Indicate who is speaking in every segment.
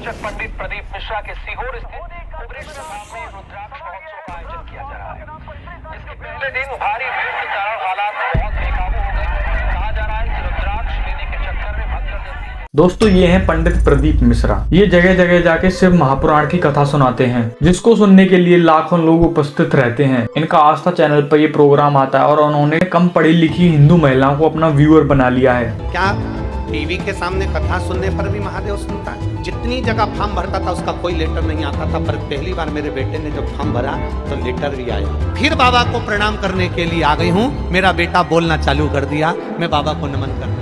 Speaker 1: प्रवचक पंडित प्रदीप मिश्रा के सीहोर स्थित कुबरेश्वर धाम में रुद्राक्ष महोत्सव का आयोजन किया जा रहा है। इसके पहले दिन भारी भीड़ के कारण हालात बहुत बेकाबू हो गए। कहा जा रहा है कि रुद्राक्ष लेने के चक्कर में भगदड़।
Speaker 2: दोस्तों ये हैं पंडित प्रदीप मिश्रा। ये जगह जगह जाके शिव महापुराण की कथा सुनाते हैं, जिसको सुनने के लिए लाखों लोग उपस्थित रहते हैं। इनका आस्था चैनल पर ये प्रोग्राम आता है और उन्होंने कम पढ़ी लिखी हिंदू महिलाओं को अपना व्यूअर बना लिया है।
Speaker 3: क्या टीवी के सामने कथा सुनने पर भी महादेव सुनता है? जितनी जगह फॉर्म भरता था उसका कोई लेटर नहीं आता था, पर पहली बार मेरे बेटे ने जब फॉर्म भरा तो लेटर भी आया। फिर बाबा को प्रणाम करने के लिए आ गई हूँ। मेरा बेटा बोलना चालू कर दिया, मैं बाबा को नमन करने।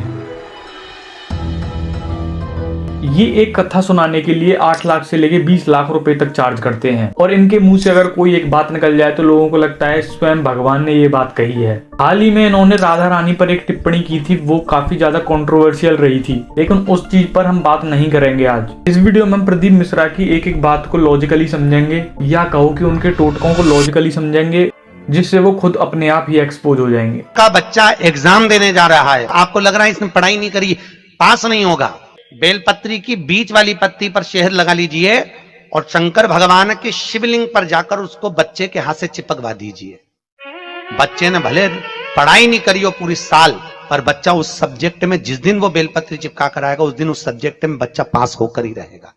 Speaker 2: ये एक कथा सुनाने के लिए 8 लाख से लेके 20 लाख रुपए तक चार्ज करते हैं और इनके मुंह से अगर कोई एक बात निकल जाए तो लोगों को लगता है स्वयं भगवान ने ये बात कही है। हाल ही में इन्होंने राधा रानी पर एक टिप्पणी की थी, वो काफी ज्यादा कंट्रोवर्शियल रही थी, लेकिन उस चीज पर हम बात नहीं करेंगे आज। इस वीडियो में हम प्रदीप मिश्रा की एक एक बात को लॉजिकली समझेंगे, या कहो कि उनके टोटकों को लॉजिकली समझेंगे, जिससे वो खुद अपने आप ही एक्सपोज हो जाएंगे।
Speaker 3: का बच्चा एग्जाम देने जा रहा है, आपको लग रहा है इसने पढ़ाई नहीं करी, पास नहीं होगा। बेलपत्री की बीच वाली पत्ती पर शहद लगा लीजिए और शंकर भगवान के शिवलिंग पर जाकर उसको बच्चे के हाथ से चिपकवा दीजिए। बच्चे ने भले पढ़ाई नहीं करी हो पूरी साल, पर बच्चा उस सब्जेक्ट में जिस दिन वो बेलपत्री चिपका कर आएगा उस दिन उस सब्जेक्ट में बच्चा पास होकर ही रहेगा।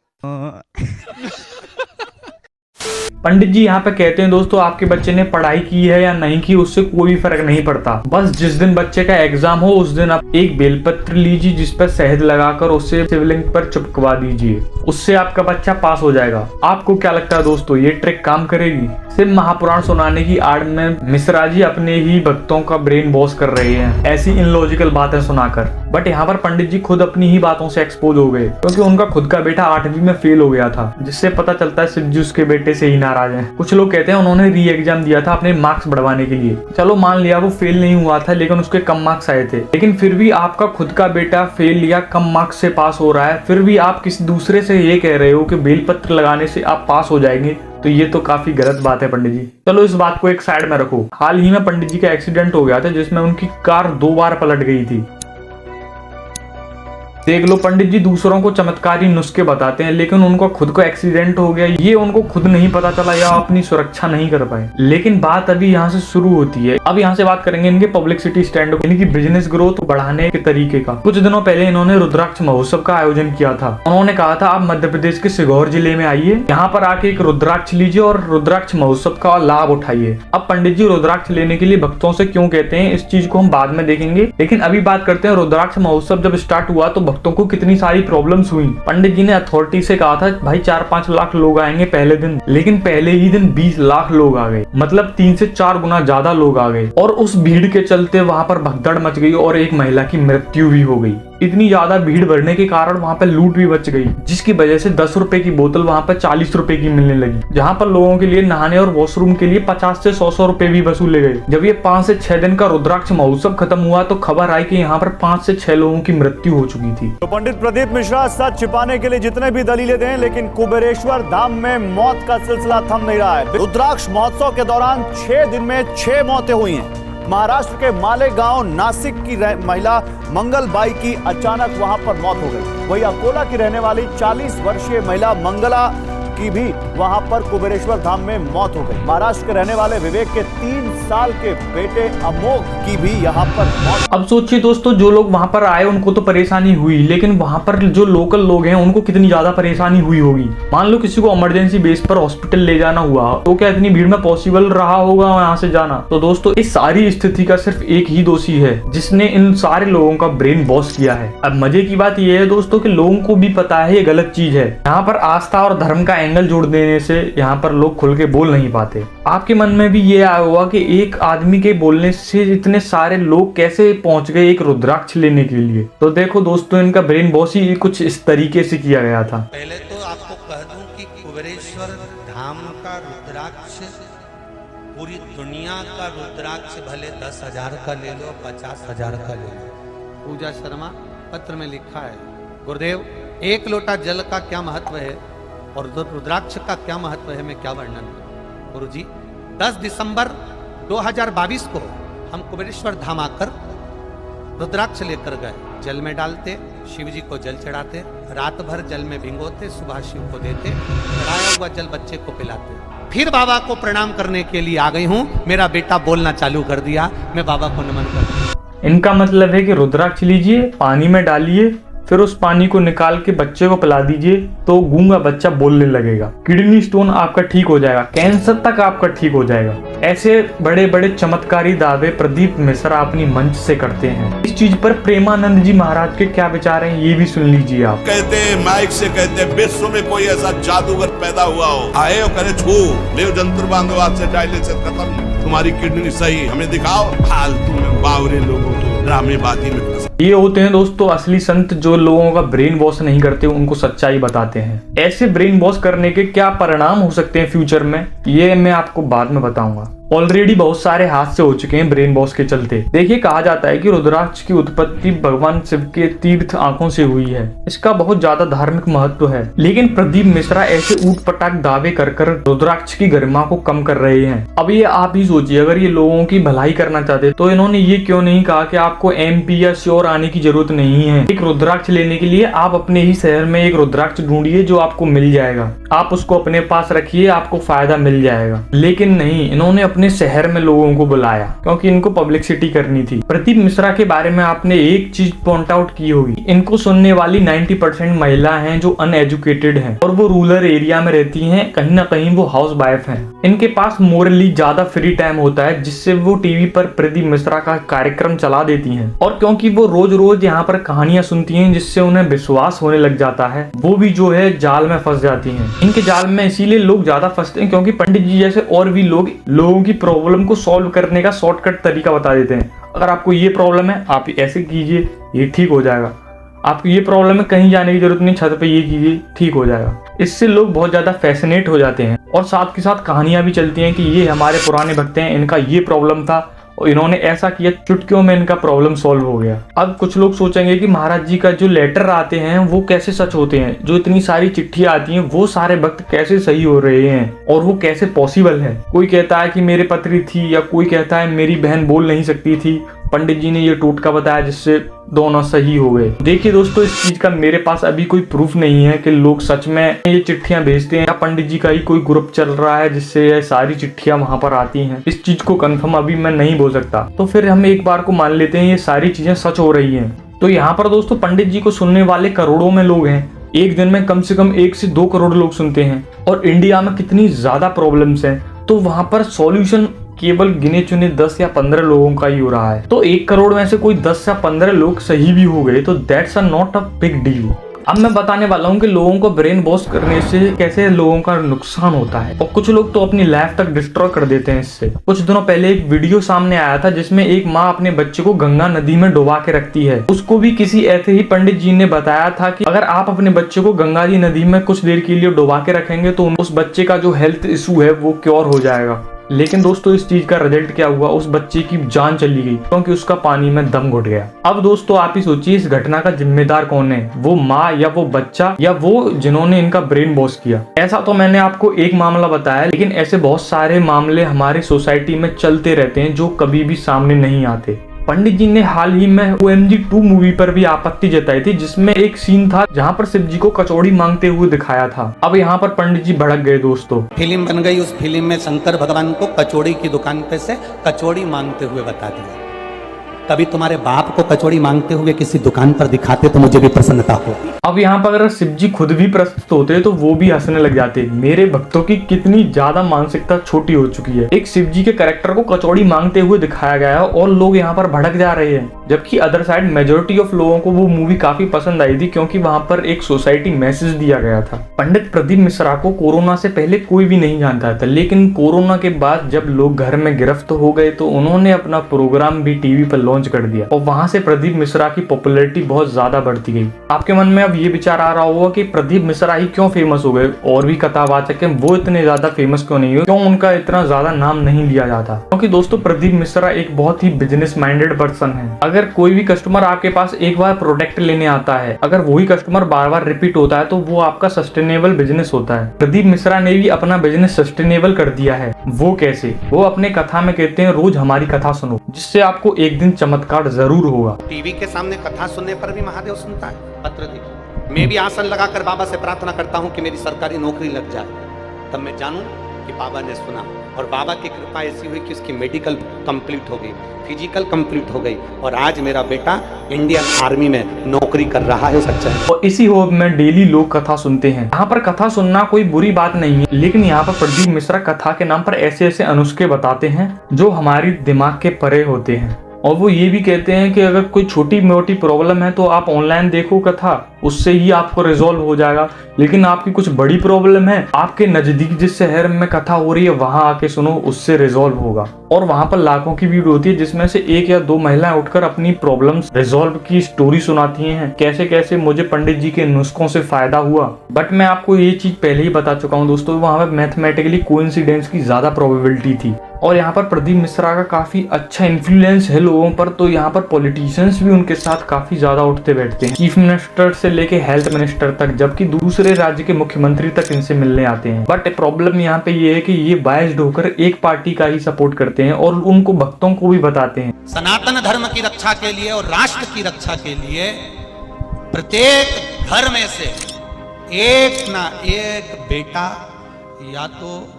Speaker 2: पंडित जी यहाँ पे कहते हैं दोस्तों, आपके बच्चे ने पढ़ाई की है या नहीं की उससे कोई फर्क नहीं पड़ता। बस जिस दिन बच्चे का एग्जाम हो उस दिन आप एक बेलपत्र लीजिए जिस पर शहद लगाकर उसे शिवलिंग पर चिपकवा दीजिए, उससे आपका बच्चा पास हो जाएगा। आपको क्या लगता है दोस्तों, ये ट्रिक काम करेगी? शिव महापुराण सुनाने की आड़ में मिश्रा जी अपने ही भक्तों का ब्रेन वॉश कर रहे हैं ऐसी इनलॉजिकल बातें सुनाकर। बट यहाँ पर पंडित जी खुद अपनी ही बातों से एक्सपोज हो गए, क्योंकि उनका खुद का बेटा 8वीं में फेल हो गया था, जिससे पता चलता है शिव जी उसके बेटे से ही नाराज हैं। कुछ लोग कहते हैं उन्होंने री एग्जाम दिया था अपने मार्क्स बढ़वाने के लिए। चलो मान लिया वो फेल नहीं हुआ था, लेकिन उसके कम मार्क्स आए थे। लेकिन फिर भी आपका खुद का बेटा फेल या कम मार्क्स से पास हो रहा है, फिर भी आप किसी दूसरे से ये कह रहे हो कि बेलपत्र लगाने से आप पास हो जाएंगे, तो ये तो काफी गलत बात है पंडित जी। चलो इस बात को एक साइड में रखो। हाल ही में पंडित जी का एक्सीडेंट हो गया था जिसमें उनकी कार 2 बार पलट गई थी। देख लो, पंडित जी दूसरों को चमत्कारी नुस्खे बताते हैं, लेकिन उनको खुद को एक्सीडेंट हो गया, ये उनको खुद नहीं पता चला या अपनी सुरक्षा नहीं कर पाए। लेकिन बात अभी यहाँ से शुरू होती है। अब यहाँ से बात करेंगे इनके पब्लिसिटी स्टैंड, इनकी बिजनेस ग्रोथ बढ़ाने के तरीके का। कुछ दिनों पहले इन्होंने रुद्राक्ष महोत्सव का आयोजन किया था। उन्होंने कहा था आप मध्य प्रदेश के सीहोर जिले में आइए, यहाँ पर आके एक रुद्राक्ष लीजिए और रुद्राक्ष महोत्सव का लाभ उठाइए। अब पंडित जी रुद्राक्ष लेने के लिए भक्तों से क्यों कहते हैं, इस चीज को हम बाद में देखेंगे, लेकिन अभी बात करते हैं रुद्राक्ष महोत्सव जब स्टार्ट हुआ तो भक्तों को कितनी सारी प्रॉब्लम्स हुई। पंडित जी ने अथॉरिटी से कहा था भाई 4-5 लाख लोग आएंगे पहले दिन, लेकिन पहले ही दिन 20 लाख लोग आ गए, मतलब 3 से 4 गुना ज्यादा लोग आ गए। और उस भीड़ के चलते वहां पर भगदड़ मच गई और एक महिला की मृत्यु भी हो गई। इतनी ज्यादा भीड़ बढ़ने के कारण वहां पर लूट भी बच गई, जिसकी वजह से 10 रुपए की बोतल वहां पर 40 रुपए की मिलने लगी, जहां पर लोगों के लिए नहाने और वॉशरूम के लिए 50 से 100 रुपए भी वसूले गए। जब ये 5 से 6 दिन का रुद्राक्ष महोत्सव खत्म हुआ तो खबर आई कि यहाँ पर 5 से 6 लोगों की मृत्यु हो चुकी थी।
Speaker 4: तो पंडित प्रदीप मिश्रा सच छिपाने के लिए जितने भी दलीलें दें, लेकिन कुबेरेश्वर धाम में मौत का सिलसिला थम नहीं रहा है। रुद्राक्ष महोत्सव के दौरान 6 दिन में 6 मौतें हुई हैं। महाराष्ट्र के मालेगांव नासिक की महिला मंगलबाई की अचानक वहां पर मौत हो गई। वही अकोला की रहने वाली 40 वर्षीय महिला मंगला की भी वहां पर कुबेरेश्वर धाम में मौत हो गई। महाराष्ट्र के रहने वाले विवेक के 3 साल के बेटे अमोघ की भी यहां पर मौत।
Speaker 2: अब सोचिए दोस्तों, जो लोग वहां पर आए उनको तो परेशानी हुई, लेकिन वहां पर जो लोकल लोग हैं उनको कितनी ज्यादा परेशानी हुई होगी। मान लो किसी को इमरजेंसी बेस पर हॉस्पिटल ले जाना हुआ, तो क्या इतनी भीड़ में पॉसिबल रहा होगा यहाँ से जाना? तो दोस्तों इस सारी स्थिति का सिर्फ एक ही दोषी है जिसने इन सारे लोगों का ब्रेन वॉश किया है। अब मजे की बात यह है दोस्तों कि लोगों को भी पता है ये गलत चीज है। यहाँ पर आस्था और धर्म का एंगल जोड़ देने से यहाँ पर लोग खुल के बोल नहीं पाते। आपके मन में भी ये आया होगा कि एक आदमी के बोलने से इतने सारे लोग कैसे पहुंच गए एक रुद्राक्ष लेने के लिए। तो देखो दोस्तों, इनका ब्रेन वॉश ही कुछ इस तरीके से किया गया था।
Speaker 3: पहले तो आपको कह दूं कि कुबेरेश्वर धाम का रुद्राक्ष पूरी दुनिया का रुद्राक्ष भले 10,000 का ले लो, 50,000 का ले लो। पूजा शर्मा पत्र में लिखा है, गुरुदेव 1 लोटा जल का क्या महत्व है और रुद्राक्ष का क्या महत्व है, मैं क्या वर्णन करूं। गुरुजी 10 दिसंबर 2022 को हम कुबेरेश्वर धाम आकर रुद्राक्ष लेकर गए, जल में डालते, शिव जी को जल चढ़ाते, रात भर जल में भिगोते, सुबह शिव को देते, चढ़ाया हुआ जल बच्चे को पिलाते। फिर बाबा को प्रणाम करने के लिए आ गई हूँ, मेरा बेटा बोलना चालू कर दिया, मैं बाबा को नमन कर।
Speaker 2: इनका मतलब है कि रुद्राक्ष लीजिए, पानी में डालिए, फिर उस पानी को निकाल के बच्चे को पिला दीजिए तो गूंगा बच्चा बोलने लगेगा। किडनी स्टोन आपका ठीक हो जाएगा, कैंसर तक आपका ठीक हो जाएगा। ऐसे बड़े बड़े चमत्कारी दावे प्रदीप मिश्रा अपनी मंच से करते हैं। इस चीज पर प्रेमानंद जी महाराज के क्या विचार हैं ये भी सुन लीजिए आप।
Speaker 5: कहते हैं माइक से कहते हैं विश्व में कोई ऐसा जादूगर पैदा हुआ हो, आए और करे छू ले जंतर बांधो, आज से डायलिसिस खत्म, तुम्हारी किडनी सही, हमें दिखाओ। फालतू में बावरे लोगों को ड्रामेबाजी में
Speaker 2: ये होते हैं दोस्तों असली संत, जो लोगों का ब्रेन वॉश नहीं करते, उनको सच्चाई बताते हैं। ऐसे ब्रेन वॉश करने के क्या परिणाम हो सकते हैं फ्यूचर में, ये मैं आपको बाद में बताऊंगा। ऑलरेडी बहुत सारे हादसे हो चुके हैं ब्रेन वॉश के चलते। देखिए, कहा जाता है कि रुद्राक्ष की उत्पत्ति भगवान शिव के तीर्थ आंखों से हुई है। इसका बहुत ज्यादा धार्मिक महत्व है, लेकिन प्रदीप मिश्रा ऐसे ऊट पटाक दावे कर रुद्राक्ष की गरिमा को कम कर रहे हैं। अब ये आप ही सोचिए, अगर ये लोगों की भलाई करना चाहते तो इन्होंने ये क्यों नहीं कहा कि आपको MP या श्योर आने की जरूरत नहीं है। एक रुद्राक्ष लेने के लिए आप अपने ही शहर में एक रुद्राक्ष ढूंढिए जो आपको मिल जाएगा, आप उसको अपने पास रखिए, आपको फायदा मिल जाएगा। लेकिन नहीं, इन्होंने अपने शहर में लोगों को बुलाया क्योंकि इनको पब्लिसिटी करनी थी। प्रदीप मिश्रा के बारे में आपने एक चीज पॉइंट आउट की होगी, इनको सुनने वाली 90% महिला हैं जो अनएजुकेटेड हैं और वो रूरल एरिया में रहती हैं, कहीं ना कहीं वो हाउस वाइफ हैं। इनके पास मोरली ज्यादा फ्री टाइम होता है, जिससे वो टीवी पर प्रदीप मिश्रा का कार्यक्रम चला देती हैं। और क्योंकि वो रोज रोज यहाँ पर कहानियां सुनती हैं जिससे उन्हें विश्वास होने लग जाता है, वो भी जो है जाल में फंस जाती हैं। इनके जाल में इसीलिए लोग ज्यादा फंसते हैं क्योंकि पंडित जी जैसे और भी लोग लोगों की प्रॉब्लम को सॉल्व करने का शॉर्टकट तरीका बता देते हैं। अगर आपको ये प्रॉब्लम है आप ऐसे कीजिए, ये ठीक हो जाएगा। आपको ये प्रॉब्लम है, कहीं जाने की जरूरत नहीं, छत पे ये कीजिए, ठीक हो जाएगा। इससे लोग बहुत ज्यादा फैसिनेट हो जाते हैं और साथ के साथ कहानियां भी चलती हैं कि ये हमारे पुराने भक्त हैं, इनका ये प्रॉब्लम था और इन्होंने ऐसा किया, चुटकियों में इनका प्रॉब्लम सॉल्व हो गया। अब कुछ लोग सोचेंगे कि महाराज जी का जो लेटर आते हैं वो कैसे सच होते हैं, जो इतनी सारी चिट्ठियां आती हैं वो सारे भक्त कैसे सही हो रहे हैं और वो कैसे पॉसिबल है। कोई कहता है कि मेरे पत्री थी, या कोई कहता है मेरी बहन बोल नहीं सकती थी, पंडित जी ने ये टोटका बताया जिससे दोनों सही हो गए। देखिए दोस्तों, इस चीज का मेरे पास अभी कोई प्रूफ नहीं है कि लोग सच में ये चिट्ठियां भेजते हैं या पंडित जी का ही कोई ग्रुप चल रहा है जिससे ये सारी चिट्ठियां वहां पर आती हैं। इस चीज को कंफर्म अभी मैं नहीं बोल सकता। तो फिर हम एक बार को मान लेते हैं ये सारी चीजें सच हो रही हैं। तो यहाँ पर दोस्तों पंडित जी को सुनने वाले करोड़ों में लोग हैं, एक दिन में कम से कम 1 से 2 करोड़ लोग सुनते हैं। और इंडिया में कितनी ज्यादा प्रॉब्लम्स हैं, तो वहां पर सॉल्यूशन केवल गिने चुने 10 या 15 लोगों का ही हो रहा है। तो 1 करोड़ में से कोई 10 या 15 लोग सही भी हो गए तो that's not a big deal. अब मैं बताने वाला हूँ कि लोगों को ब्रेन वॉश करने से कैसे लोगों का नुकसान होता है और कुछ लोग तो अपनी लाइफ तक डिस्ट्रॉय कर देते हैं इससे। कुछ दिनों पहले एक वीडियो सामने आया था जिसमें एक माँ अपने बच्चे को गंगा नदी में डुबा के रखती है। उसको भी किसी ऐसे ही पंडित जी ने बताया था कि अगर आप अपने बच्चे को गंगा जी नदी में कुछ देर के लिए डुबा के रखेंगे तो उस बच्चे का जो हेल्थ इशू है वो क्योर हो जाएगा। लेकिन दोस्तों इस चीज का रिजल्ट क्या हुआ, उस बच्चे की जान चली गई क्योंकि उसका पानी में दम घुट गया। अब दोस्तों आप ही सोचिए इस घटना का जिम्मेदार कौन है, वो माँ या वो बच्चा या वो जिन्होंने इनका ब्रेन वॉश किया। ऐसा तो मैंने आपको एक मामला बताया, लेकिन ऐसे बहुत सारे मामले हमारे सोसाइटी में चलते रहते हैं जो कभी भी सामने नहीं आते। पंडित जी ने हाल ही में OMG 2 मूवी पर भी आपत्ति जताई थी जिसमें एक सीन था जहां पर शिव जी को कचौड़ी मांगते हुए दिखाया था। अब यहाँ पर पंडित जी भड़क गए दोस्तों।
Speaker 3: फिल्म बन गई, उस फिल्म में शंकर भगवान को कचौड़ी की दुकान पे से कचौड़ी मांगते हुए बता दिया। कभी तुम्हारे बाप को कचौड़ी मांगते हुए किसी दुकान पर दिखाते तो मुझे भी प्रसन्नता होती।
Speaker 2: अब यहाँ पर अगर शिव जी खुद भी प्रस्तुत होते तो वो भी हंसने लग जाते। मेरे भक्तों की कितनी ज्यादा मानसिकता छोटी हो चुकी है। एक शिव जी के कैरेक्टर को कचौड़ी मांगते हुए दिखाया गया है और लोग यहाँ पर भड़क जा रहे हैं, जबकि अदर साइड मेजोरिटी ऑफ लोगों को वो मूवी काफी पसंद आई थी क्योंकि वहाँ पर एक सोसाइटी मैसेज दिया गया था। पंडित प्रदीप मिश्रा को कोरोना से पहले कोई भी नहीं जानता था, लेकिन कोरोना के बाद जब लोग घर में गिरफ्त हो गए तो उन्होंने अपना प्रोग्राम भी टीवी पर लॉन्च कर दिया और वहां से प्रदीप मिश्रा की पॉपुलैरिटी बहुत ज्यादा बढ़ती गई। आपके मन में अब ये विचार आ रहा होगा कि प्रदीप मिश्रा ही क्यों फेमस हो गए, और भी कथावाचक हैं वो इतने ज्यादा फेमस क्यों नहीं हुए, क्यों उनका इतना ज्यादा नाम नहीं लिया जाता। क्योंकि दोस्तों प्रदीप मिश्रा एक बहुत ही बिजनेस माइंडेड पर्सन है। अगर कोई भी कस्टमर आपके पास एक बार प्रोडक्ट लेने आता है, अगर वही कस्टमर बार बार रिपीट होता है तो वो आपका सस्टेनेबल बिजनेस होता है। प्रदीप मिश्रा ने भी अपना बिजनेस सस्टेनेबल कर दिया है। वो कैसे? वो अपने कथा में कहते हैं रोज हमारी कथा सुनो, जिससे आपको एक दिन चमत्कार जरूर होगा।
Speaker 3: टीवी के सामने कथा सुनने पर भी महादेव सुनता है। पत्र देखिए, मैं भी आसन लगाकर बाबा से प्रार्थना करता हूं कि मेरी सरकारी नौकरी लग जाए, तब मैं जानूं कि बाबा ने सुना। और बाबा की कृपा ऐसी हुई कि उसकी मेडिकल कंप्लीट हो गई, फिजिकल कंप्लीट हो गई, और आज मेरा बेटा इंडियन आर्मी में नौकरी कर रहा है। सच्चा है।
Speaker 2: और इसी होप में डेली लोग कथा सुनते हैं। यहाँ पर कथा सुनना कोई बुरी बात नहीं है, लेकिन यहाँ पर प्रदीप मिश्रा कथा के नाम पर ऐसे ऐसे अनुस्खे बताते हैं जो हमारी दिमाग के परे होते हैं। और वो ये भी कहते हैं कि अगर कोई छोटी मोटी प्रॉब्लम है तो आप ऑनलाइन देखो कथा, उससे ही आपको रिजॉल्व हो जाएगा। लेकिन आपकी कुछ बड़ी प्रॉब्लम है, आपके नजदीक जिस शहर में कथा हो रही है वहां आके सुनो, उससे रिजॉल्व होगा। और वहां पर लाखों की भीड़ होती है जिसमें से 1 या 2 महिलाएं उठकर अपनी प्रॉब्लम्स रिजॉल्व की स्टोरी सुनाती हैं, कैसे कैसे मुझे पंडित जी के नुस्खों से फायदा हुआ। बट मैं आपको ये चीज पहले ही बता चुका हूँ दोस्तों, वहां पर मैथमेटिकली कोइंसिडेंस की ज्यादा प्रोबेबिलिटी थी। और यहाँ पर प्रदीप मिश्रा का काफी अच्छा इन्फ्लुएंस है लोगों पर, तो यहाँ पर पॉलिटिशियंस भी उनके साथ काफी ज्यादा उठते बैठते हैं, चीफ मिनिस्टर से लेके हेल्थ मिनिस्टर तक, जबकि दूसरे राज्य के मुख्यमंत्री तक इनसे मिलने आते हैं। बट प्रॉब्लम यहाँ पे ये है कि ये बायस्ड होकर एक पार्टी का ही सपोर्ट करते हैं और उनको भक्तों को भी बताते हैं।
Speaker 3: सनातन धर्म की रक्षा के लिए और राष्ट्र की रक्षा के लिए प्रत्येक घर में से एक ना एक बेटा या तो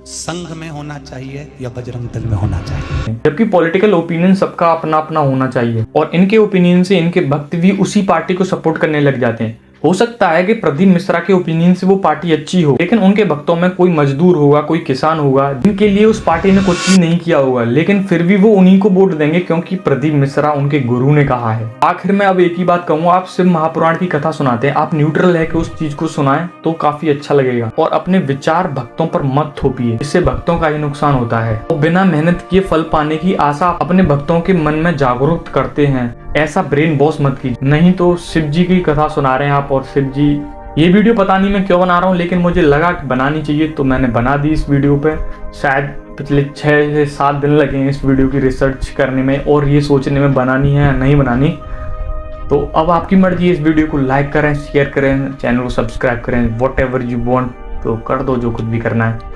Speaker 3: संघ में होना चाहिए या बजरंग दल में होना चाहिए।
Speaker 2: जबकि पॉलिटिकल ओपिनियन सबका अपना अपना होना चाहिए और इनके ओपिनियन से इनके भक्त भी उसी पार्टी को सपोर्ट करने लग जाते हैं। हो सकता है कि प्रदीप मिश्रा के ओपिनियन से वो पार्टी अच्छी हो, लेकिन उनके भक्तों में कोई मजदूर होगा, कोई किसान होगा जिनके लिए उस पार्टी ने कुछ भी नहीं किया होगा, लेकिन फिर भी वो उन्हीं को वोट देंगे क्योंकि प्रदीप मिश्रा उनके गुरु ने कहा है। आखिर में अब एक ही बात कहूंगा, आप शिव महापुराण की कथा सुनाते हैं, आप न्यूट्रल है कि उस चीज को सुनाएं तो काफी अच्छा लगेगा। और अपने विचार भक्तों पर मत थोपिए, इससे भक्तों का ही नुकसान होता है। और बिना मेहनत किए फल पाने की आशा अपने भक्तों के मन में जागरूक करते हैं, ऐसा ब्रेन वॉश मत कीजिए। नहीं तो शिव जी की कथा सुना रहे हैं आप, और शिव जी, ये वीडियो पता नहीं मैं क्यों बना रहा हूँ, लेकिन मुझे लगा कि बनानी चाहिए तो मैंने बना दी इस वीडियो पे। शायद पिछले 6 से 7 दिन लगे हैं इस वीडियो की रिसर्च करने में और ये सोचने में बनानी है या नहीं बनानी। तो अब आपकी मर्जी, इस वीडियो को लाइक करें, शेयर करें, चैनल को सब्सक्राइब करें, वॉट एवर यू वॉन्ट, तो कर दो जो कुछ भी करना है।